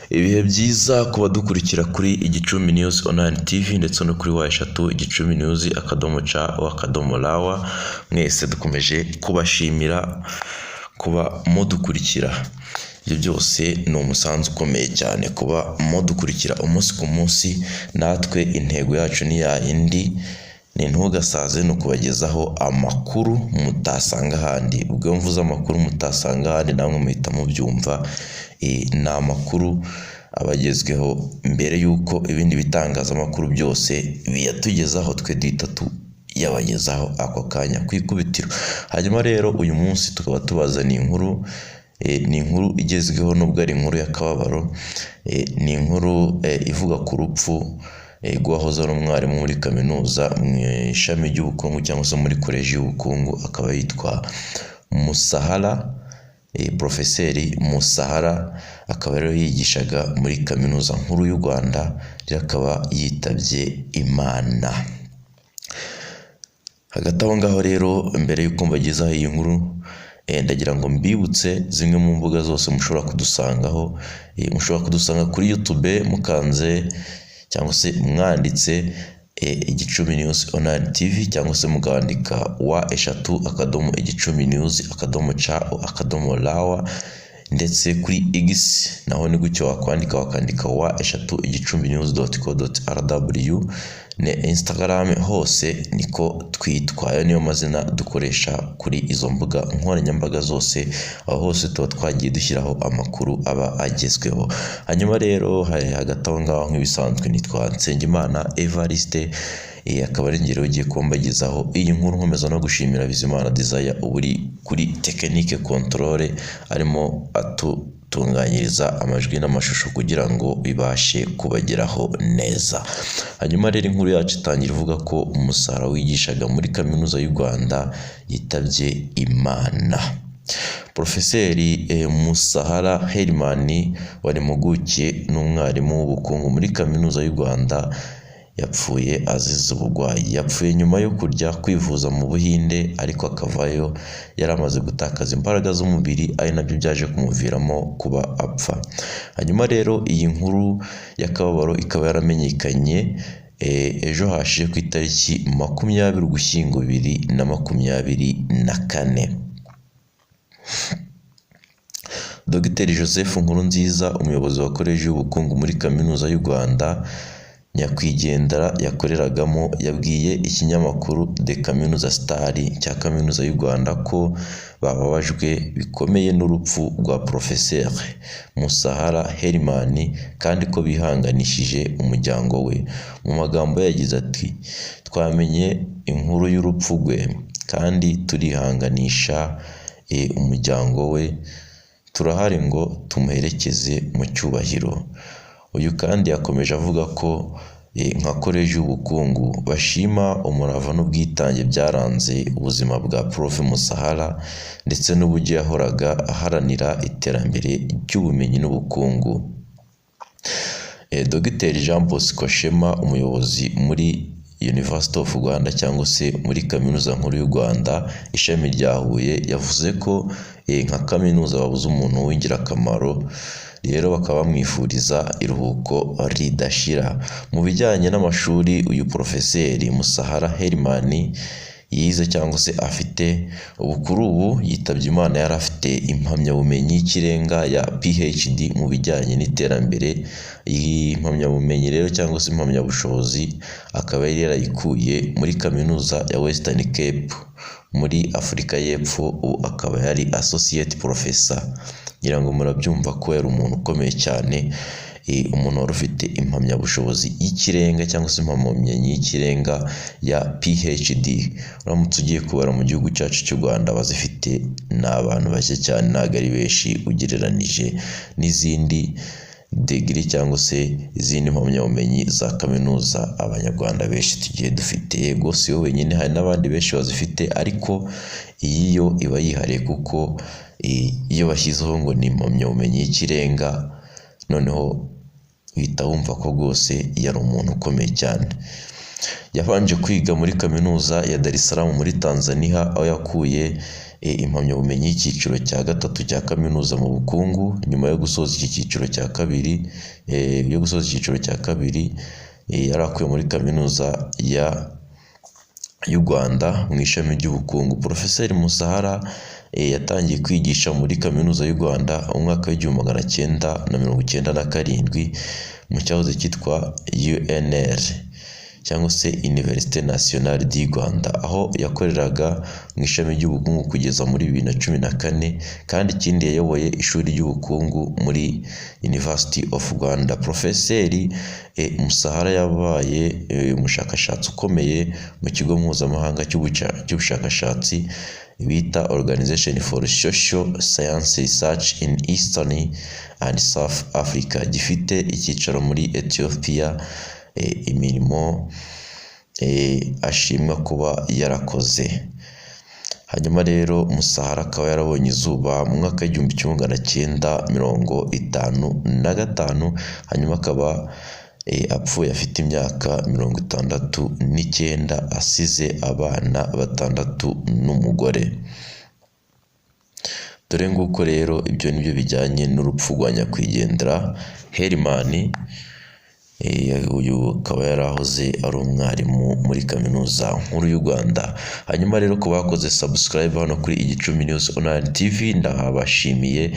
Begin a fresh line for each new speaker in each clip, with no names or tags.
Ibihe byiza kuba dukurikira kuri Igicumbi News Online TV ndetse no kuri eshatu Igicumbi News /ca/rawa. Mwese dukomeje kubashimira kuba mudukurikira. Ibyo byose ni umusanzu ukomeye cyane kuba mudukurikira umunsi ku munsi. Natwe intego yacu ni ya yindi, ni ntugasaze no kubagezaho amakuru mutasanga ahandi. Ubwo mvuze amakuru mutasanga ahandi namwe muhita mubyumva. Ni amakuru abagezweho mbere y'uko ibindi bitangazamakuru byose biyatugezaho, twe duhita yabagezaho ako kanya ku ikubitiro. Hanyuma rero uyu munsi tukaba tubazaniye inkuru, ni inkuru igezweho nubwo ari inkuru y'akababaro. Ni inkuru ivuga ku rupfu rw'uwahoze ari umwarimu muri kaminuza mu ishami ry'ubukungu cyangwa se muri koleji y'ubukungu, akaba yitwa Musahara, Profeseri Musahara. Akaba rero yigishaga muri kaminuza nkuru y'u Rwanda, akaba yitabye Imana. Hagati aho ngaho rero, mbere y'uko mbagezaho iyi nkuru, ndagira ngo mbibutse zimwe mu mbuga zose mushobora kudusangaho. Mushobora kudusanga kuri YouTube mukanze cyangwa se mwanditse Igicumbi News Online TV, cyangwa se mugandika eshatu/igicumbi-news.ca/rawa, ndetse kuri X naho ni gutyo wakandika eshatu/igicumbi-news.co.rw, ne Instagram hose niko twitwa. Ayo niyo mazina dukoresha kuri izo mbuga nkoranyambaga zose. Aho hose tuba twagiye dushyiraho amakuru aba agezweho. Hanyuma rero hagati aho ngaho nk'ibisanzwe nitwa Nsengimana Evariste, akaba ari ngero ugiye kumbagezaho iyi nkuru. Nkomeza no gushimira Bizimana Desire uburi kuri technique control, arimo atutunganyiriza amajwi n'amashusho kugira ngo bibashe kubageraho neza. Hanyuma rero inkuru yacu itangira ivuga ko Musahara wigishaga muri kaminuza y'u Rwanda yitabye Imana. Profeseri Musahara Herman wari impuguke n'umwarimu w'ubukungu muri kaminuza y'u Rwanda yapfuye azize uburwayi. Yapfuye nyuma yo kujya kwivuza mu Buhinde, ariko akavayo yari amaze gutakaza imbaraga z'umubiri, ari nabyo byaje kumuviramo kuba apfa. Hanyuma rero iyi nkuru y'akababaro ikaba yaramenyekanye ejo hashize ku itariki 20 Ugushyingo 2024. Dr Joseph Nkurunziza, umuyobozi wa koleji y'ubukungu muri kaminuza y'u Rwanda nyakwigendera yakoreragamo, yabwiye ikinyamakuru The Kaminuza Star cya kaminuza y'u Rwanda ko bababajwe bikomeye n'urupfu rwa Profeseri Musahara Herman, kandi ko bihanganishije umuryango we. Mu magambo yagize ati: twamenye inkuru y'urupfu rwe kandi turihanganisha umuryango we, turahari ngo tumuherekeze mu cyubahiro. Uyu kandi yakomeje avuga ko nka koleji y'ubukungu bashima umurava n'ubwitange byaranze ubuzima bwa Prof Musahara, ndetse n'uburyo yahoraga aharanira iterambere ry'ubumenyi n'ubukungu. Dr Jean Bosco Shema, umuyobozi muri University of Rwanda cyangwa se muri kaminuza nkuru y'u Rwanda ishami rya Huye, yavuze ko nka kaminuza babuze umuntu w'ingirakamaro, rero bakaba bamwifuriza iruhuko ridashira. Mu bijyanye n'amashuri, uyu Profeseri Musahara Herman yize cyangwa se afite ubu kuri ubu yitabye Imana, yari afite impamyabumenyi y'ikirenga ya PhD mu bijyanye n'iterambere. Iyi impamyabumenyi rero cyangwa se impamyabushobozi akaba yari yarayikuye muri kaminuza ya Western Cape muri Afurika y'Epfo. Ubu akaba yari Associate Professor. Ngira ngo murabyumva ko yari umuntu ukomeye cyane, umuntu wari ufite impamyabushobozi y'ikirenga cyangwa se impamyabumenyi y'ikirenga ya PhD. Uramutse ugiye kubara mu gihugu cyacu cy'u Rwanda, bazifite n'abantu bake cyane, ntabwo ari benshi ugereranije n'izindi degree cyangwa se izindi mpamyabumenyi za kaminuza abanyarwanda benshi tugiye dufite. Yego si wowe wenyine, hari n'abandi benshi bazifite, ariko iyi yo iba yihariye kuko iyo bashyizeho ngo ni impamyabumenyi y'ikirenga, noneho uhita wumva ko rwose yari umuntu ukomeye cyane. Yabanje kwiga muri kaminuza ya Dar es Salaam muri Tanzania, aho yakuye impamyabumenyi y'icyiciro cya gatatu cya kaminuza mu bukungu. Nyuma yo gusoza iki cyiciro cya kabiri, yari akuye muri kaminuza y'u Rwanda mu ishami ry'ubukungu. Profeseri Musahara yatangiye kwigisha muri kaminuza y'u Rwanda mu mwaka w'1997 mu cyahoze cyitwa UNR cyangwa se Université Nationale du Rwanda, aho yakoreraga mu ishami ry'ubukungu kugeza muri 2014, kandi ikindi yayoboye ishuri ry'ubukungu muri University of Rwanda. Profeseri Musahara yabaye umushakashatsi ukomeye mu kigo mpuzamahanga cy'ubushakashatsi bita Organization for Social Science Research in Eastern and South Africa, gifite icyicaro muri Ethiopia. Imirimo ashimwa kuba yarakoze. Hanyuma rero Musahara akaba yarabonye izuba mu mwaka w'1955, hanyuma akaba apfuye afite imyaka 69, asize abana 6 n'umugore. Dore nguko rero ibyo nibyo bijyanye n'urupfu rwa nyakwigendera Herman. Uyu akaba yarahoze ari umwarimu muri kaminuza nkuru y'u Rwanda. Hanyuma rero ku bakoze subscribe hano kuri Igicumbi News Online TV, ndabashimiye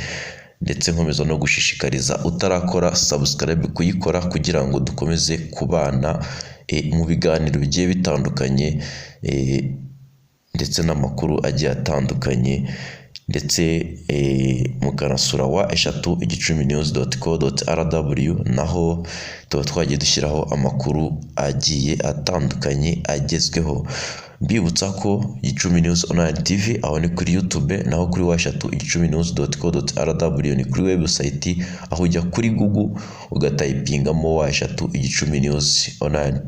ndetse nkomeza no gushishikariza utarakora subscribe kuyikora, kugira ngo dukomeze kubana mu biganiro bigiye bitandukanye ndetse n'amakuru agiye atandukanye, ndetse mukanasura wa3igicumbinews.co.rw, naho tuba twagiye dushyiraho amakuru agiye atandukanye agezweho. Mbibutsa ko Gicumbi News Online TV aho ni kuri YouTube, naho kuri wa3igicumbinews.co.rw ni kuri website, aho ujya kuri Google ugatayipingamo wa3igicumbinews online,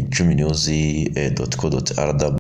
gicumbinews.co.rw.